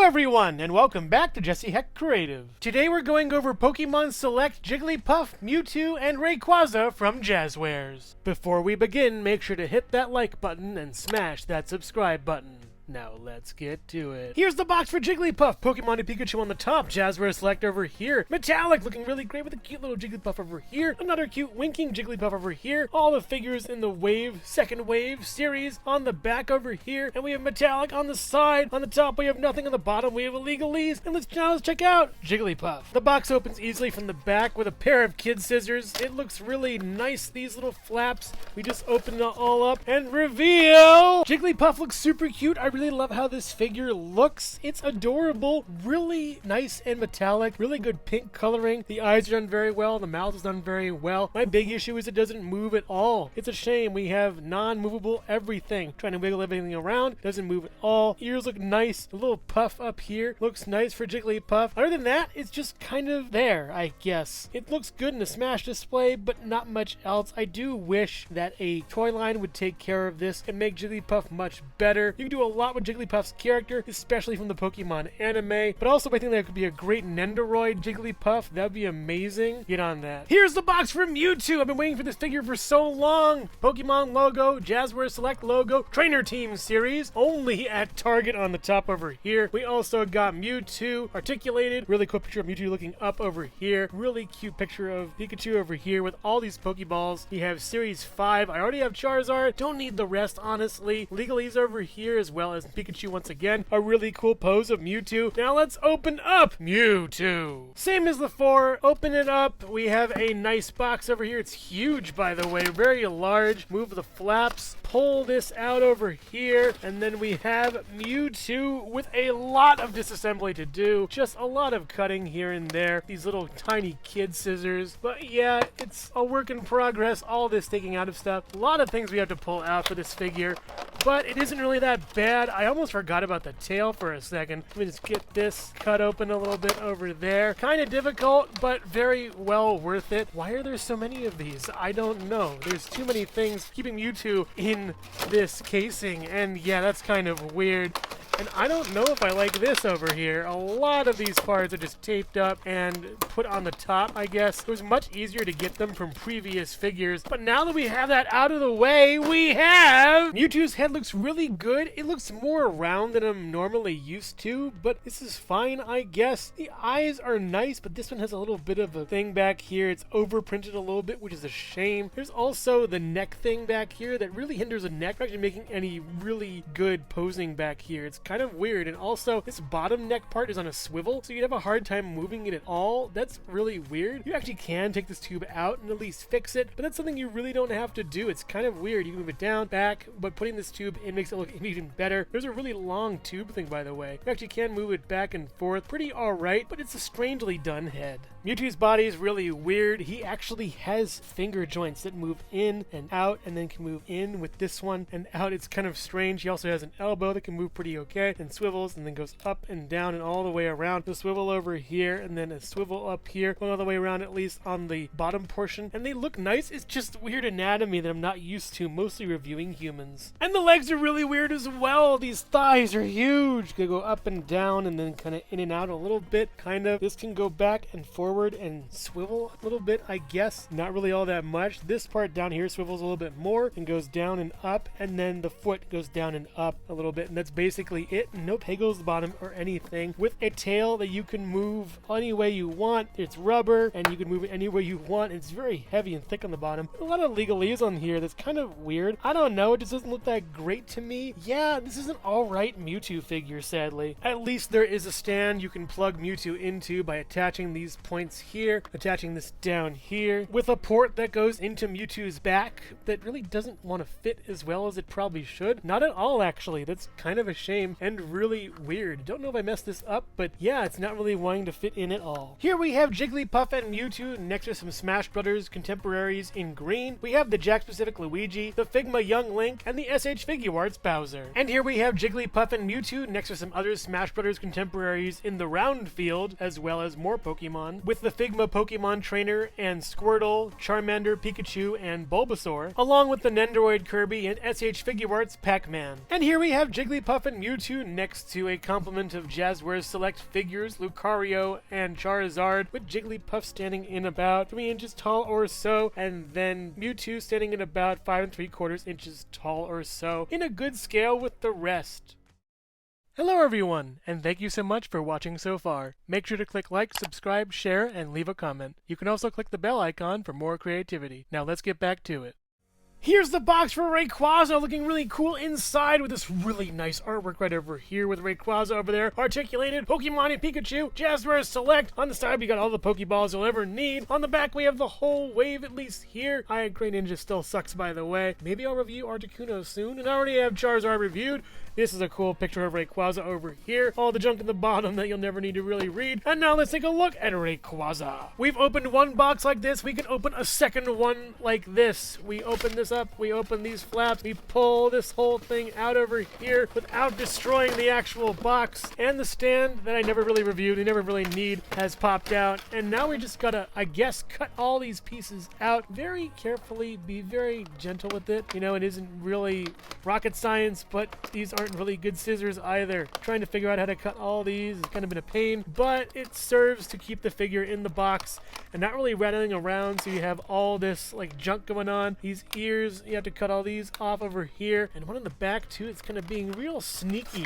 everyone, and welcome back to Jesse Hecht Creative. Today we're going over Pokemon Select Jigglypuff, Mewtwo, and Rayquaza from Jazwares. Before we begin, make sure to hit that like button and smash that subscribe button. Now let's get to it. Here's the box for Jigglypuff. Pokemon and Pikachu on the top. Jazwares Select over here. Metallic looking really great with a cute little Jigglypuff over here. Another cute winking Jigglypuff over here. All the figures in the wave, second wave series on the back over here. And we have Metallic on the side. On the top we have nothing. On the bottom we have Illegalese. And let's check out Jigglypuff. The box opens easily from the back with a pair of kid scissors. It looks really nice, these little flaps. We just open it all up and reveal! Jigglypuff looks super cute. I really love how this figure looks. It's adorable, really nice and metallic, really good pink coloring. The eyes are done very well, the mouth is done very well. My big issue is it doesn't move at all. It's a shame. We have non-movable everything. Trying to wiggle everything around, doesn't move at all. Ears look nice. A little puff up here looks nice for Jigglypuff. Other than that, it's just kind of there, I guess. It looks good in a Smash display, but not much else. I do wish that a toy line would take care of this and make Jigglypuff much better. You can do a lot with Jigglypuff's character, especially from the Pokemon anime, but also I think that could be a great Nendoroid Jigglypuff. That'd be amazing. Get on that. Here's the box for Mewtwo. I've been waiting for this figure for so long. Pokemon logo, Jazwares Select logo, Trainer Team series, only at Target on the top over here. We also got Mewtwo articulated, really cool picture of Mewtwo looking up over here, really cute picture of Pikachu over here with all these Pokeballs. We have Series 5. I already have Charizard, don't need the rest honestly. Legalese over here as well as Pikachu once again. A really cool pose of Mewtwo. Now let's open up Mewtwo. Same as the 4. Open it up. We have a nice box over here. It's huge, by the way. Very large. Move the flaps. Pull this out over here. And then we have Mewtwo with a lot of disassembly to do. Just a lot of cutting here and there. These little tiny kid scissors. But yeah, it's a work in progress. All this taking out of stuff. A lot of things we have to pull out for this figure. But it isn't really that bad. I almost forgot about the tail for a second. Let me just get this cut open a little bit over there. Kind of difficult, but very well worth it. Why are there so many of these? I don't know. There's too many things keeping Mewtwo in this casing, and yeah, that's kind of weird. And I don't know if I like this over here. A lot of these parts are just taped up and put on the top, I guess. It was much easier to get them from previous figures. But now that we have that out of the way, we have... Mewtwo's head looks really good. It looks more round than I'm normally used to, but this is fine, I guess. The eyes are nice, but this one has a little bit of a thing back here. It's overprinted a little bit, which is a shame. There's also the neck thing back here that really hinders the neck from actually making any really good posing back here. It's kind of weird, and also this bottom neck part is on a swivel, so you'd have a hard time moving it at all. That's really weird. You actually can take this tube out and at least fix it, but that's something you really don't have to do. It's kind of weird. You can move it down, back, but putting this tube in makes it look even better. There's a really long tube thing, by the way. You actually can move it back and forth. Pretty alright, but it's a strangely done head. Mewtwo's body is really weird. He actually has finger joints that move in and out and then can move in with this one and out. It's kind of strange. He also has an elbow that can move pretty okay and swivels and then goes up and down and all the way around. The swivel over here and then a swivel up here, going all the way around at least on the bottom portion. And they look nice. It's just weird anatomy that I'm not used to, mostly reviewing humans. And the legs are really weird as well. These thighs are huge. They go up and down and then kind of in and out a little bit, kind of. This can go back and forward and swivel a little bit, I guess. Not really all that much. This part down here swivels a little bit more and goes down and up, and then the foot goes down and up a little bit, and that's basically it. No pegos at the bottom or anything. With a tail that you can move any way you want. It's rubber, and you can move it any way you want. It's very heavy and thick on the bottom. A lot of legalese on here that's kind of weird. I don't know. It just doesn't look that great to me. Yeah, this is an alright Mewtwo figure, sadly. At least there is a stand you can plug Mewtwo into by attaching these points here, attaching this down here, with a port that goes into Mewtwo's back that really doesn't want to fit as well as it probably should. Not at all, actually. That's kind of a shame and really weird. Don't know if I messed this up, but yeah, it's not really wanting to fit in at all. Here we have Jigglypuff and Mewtwo next to some Smash Brothers contemporaries in green. We have the Jack-specific Luigi, the Figma Young Link, and the SH Figuarts Bowser. And here we have Jigglypuff and Mewtwo next to some other Smash Brothers contemporaries in the round field, as well as more Pokemon, with the Figma Pokemon Trainer and Squirtle, Charmander, Pikachu, and Bulbasaur, along with the Nendoroid Kirby and SH Figuarts Pac-Man. And here we have Jigglypuff and Mewtwo Mewtwo next to a complement of Jazwares Select figures, Lucario and Charizard, with Jigglypuff standing in about 3 inches tall or so, and then Mewtwo standing in about 5 3/4 inches tall or so, in a good scale with the rest. Hello everyone, and thank you so much for watching so far. Make sure to click like, subscribe, share, and leave a comment. You can also click the bell icon for more creativity. Now let's get back to it. Here's the box for Rayquaza, looking really cool inside with this really nice artwork right over here with Rayquaza over there, articulated, Pokemon and Pikachu, Jazwares Select. On the side we got all the Pokeballs you'll ever need. On the back we have the whole wave, at least here. Great Ninja still sucks, by the way. Maybe I'll review Articuno soon, and I already have Charizard reviewed. This is a cool picture of Rayquaza over here. All the junk in the bottom that you'll never need to really read. And now let's take a look at Rayquaza. We've opened one box like this. We can open a second one like this. We open this up. We open these flaps. We pull this whole thing out over here without destroying the actual box. And the stand that I never really reviewed, we never really need, has popped out. And now we just gotta, I guess, cut all these pieces out very carefully. Be very gentle with it. You know, it isn't really rocket science, but these aren't really good scissors either. Trying to figure out how to cut all these has kind of been a pain, but it serves to keep the figure in the box and not really rattling around, so you have all this like junk going on. These ears, you have to cut all these off over here, and one in the back too. It's kind of being real sneaky.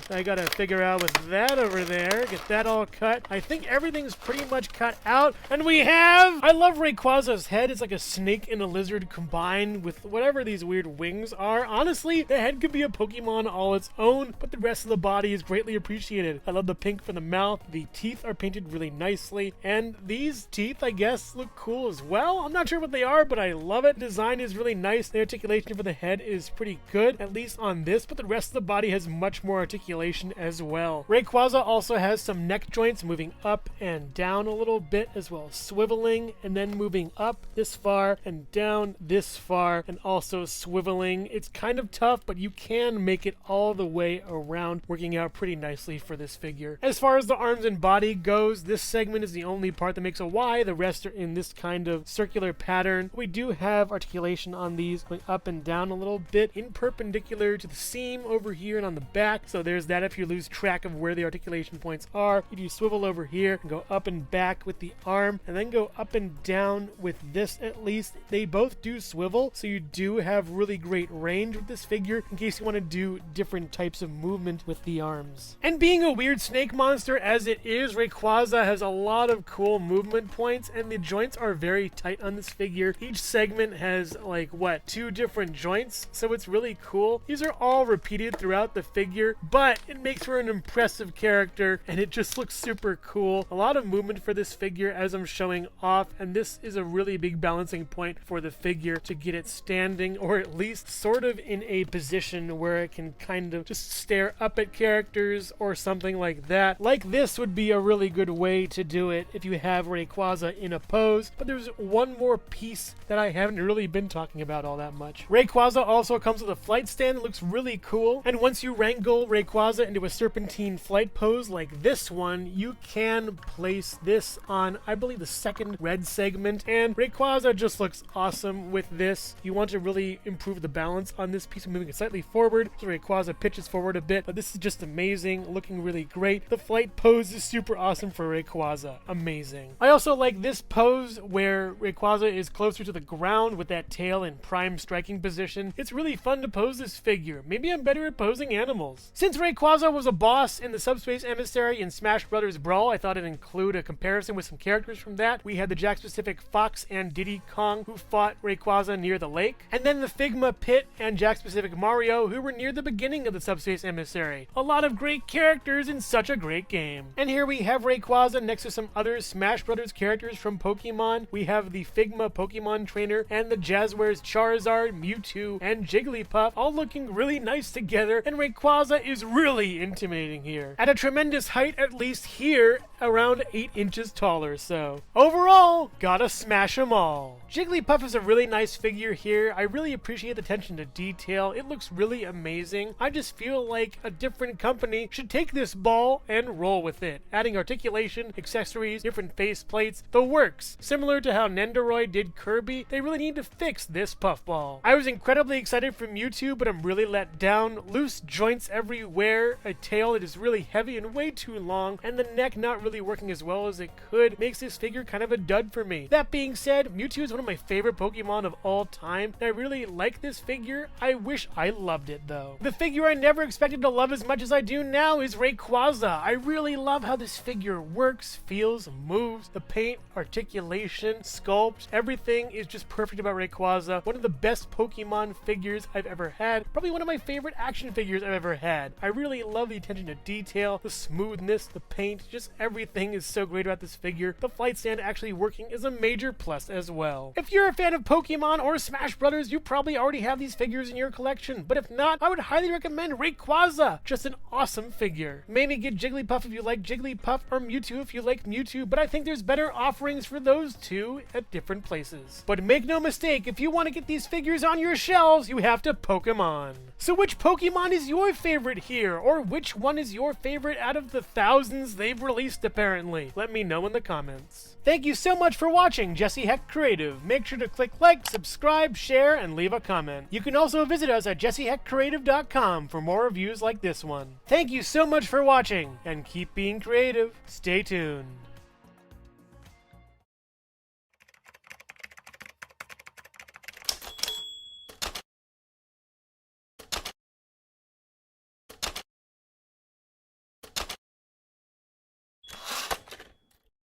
I gotta figure out with that over there, get that all cut. I think everything's pretty much cut out, and we have, I love Rayquaza's head. It's like a snake and a lizard combined with whatever these weird wings are. Honestly, the head could be a Pokemon all its own, but the rest of the body is greatly appreciated. I love the pink for the mouth. The teeth are painted really nicely, and these teeth, I guess, look cool as well. I'm not sure what they are, but I love it. Design is really nice. The articulation for the head is pretty good, at least on this, but the rest of the body has much more articulation as well. Rayquaza also has some neck joints moving up and down a little bit, as well as swiveling, and then moving up this far and down this far, and also swiveling. It's kind of tough, but you can make it all the way around, working out pretty nicely for this figure. As far as the arms and body goes, this segment is the only part that makes a Y. The rest are in this kind of circular pattern. We do have articulation on these going up and down a little bit in perpendicular to the seam over here and on the back, so there's that if you lose track of where the articulation points are. If you swivel over here and go up and back with the arm, and then go up and down with this, at least they both do swivel, so you do have really great range with this figure in case you want to do different types of movement with the arms. And being a weird snake monster as it is, Rayquaza has a lot of cool movement points, and the joints are very tight on this figure. Each segment has like, what, 2 different joints, so it's really cool. These are all repeated throughout the figure, but it makes for an impressive character, and it just looks super cool. A lot of movement for this figure as I'm showing off, and this is a really big balancing point for the figure to get it standing, or at least sort of in a position where it can kind of just stare up at characters or something like that. Like this would be a really good way to do it if you have Rayquaza in a pose, but there's one more piece that I haven't really been talking about all that much. Rayquaza also comes with a flight stand that looks really cool, and once you wrangle Rayquaza into a serpentine flight pose like this one, you can place this on, I believe, the second red segment, and Rayquaza just looks awesome with this. You want to really improve the balance on this piece, moving it slightly forward, so Rayquaza pitches forward a bit, but this is just amazing, looking really great. The flight pose is super awesome for Rayquaza. Amazing. I also like this pose where Rayquaza is closer to the ground with that tail in prime striking position. It's really fun to pose this figure. Maybe I'm better at posing animals. Since Rayquaza was a boss in the Subspace Emissary in Smash Bros. Brawl, I thought I'd include a comparison with some characters from that. We had the Jack-specific Fox and Diddy Kong who fought Rayquaza near the lake, and then the Figma Pit and Jack-specific Mario who were near the beginning of the Subspace Emissary. A lot of great characters in such a great game. And here we have Rayquaza next to some other Smash Bros. Characters from Pokemon. We have the Figma Pokemon Trainer and the Jazwares Charizard, Mewtwo, and Jigglypuff all looking really nice together, and Rayquaza is really intimidating here. At a tremendous height, at least here, around 8 inches tall or so. Overall, gotta smash them all. Jigglypuff is a really nice figure here. I really appreciate the attention to detail. It looks really amazing. I just feel like a different company should take this ball and roll with it, adding articulation, accessories, different face plates, the works. Similar to how Nendoroid did Kirby, they really need to fix this course, Puffball. I was incredibly excited for Mewtwo, but I'm really let down. Loose joints everywhere, a tail that is really heavy and way too long, and the neck not really working as well as it could makes this figure kind of a dud for me. That being said, Mewtwo is one of my favorite Pokemon of all time, and I really like this figure. I wish I loved it though. The figure I never expected to love as much as I do now is Rayquaza. I really love how this figure works, feels, moves. The paint, articulation, sculpt, everything is just perfect about Rayquaza. One of the best Pokemon figures I've ever had. Probably one of my favorite action figures I've ever had. I really love the attention to detail, the smoothness, the paint, just everything is so great about this figure. The flight stand actually working is a major plus as well. If you're a fan of Pokemon or Smash Brothers, you probably already have these figures in your collection, but if not, I would highly recommend Rayquaza. Just an awesome figure. Maybe get Jigglypuff if you like Jigglypuff, or Mewtwo if you like Mewtwo, but I think there's better offerings for those two at different places. But make no mistake, if you want to get these figures on your shelves, you have to Pokemon. So which Pokemon is your favorite here, or which one is your favorite out of the thousands they've released apparently? Let me know in the comments. Thank you so much for watching Jesse Hecht Creative. Make sure to click like, subscribe, share, and leave a comment. You can also visit us at jessehechtcreative.com for more reviews like this one. Thank you so much for watching, and keep being creative. Stay tuned.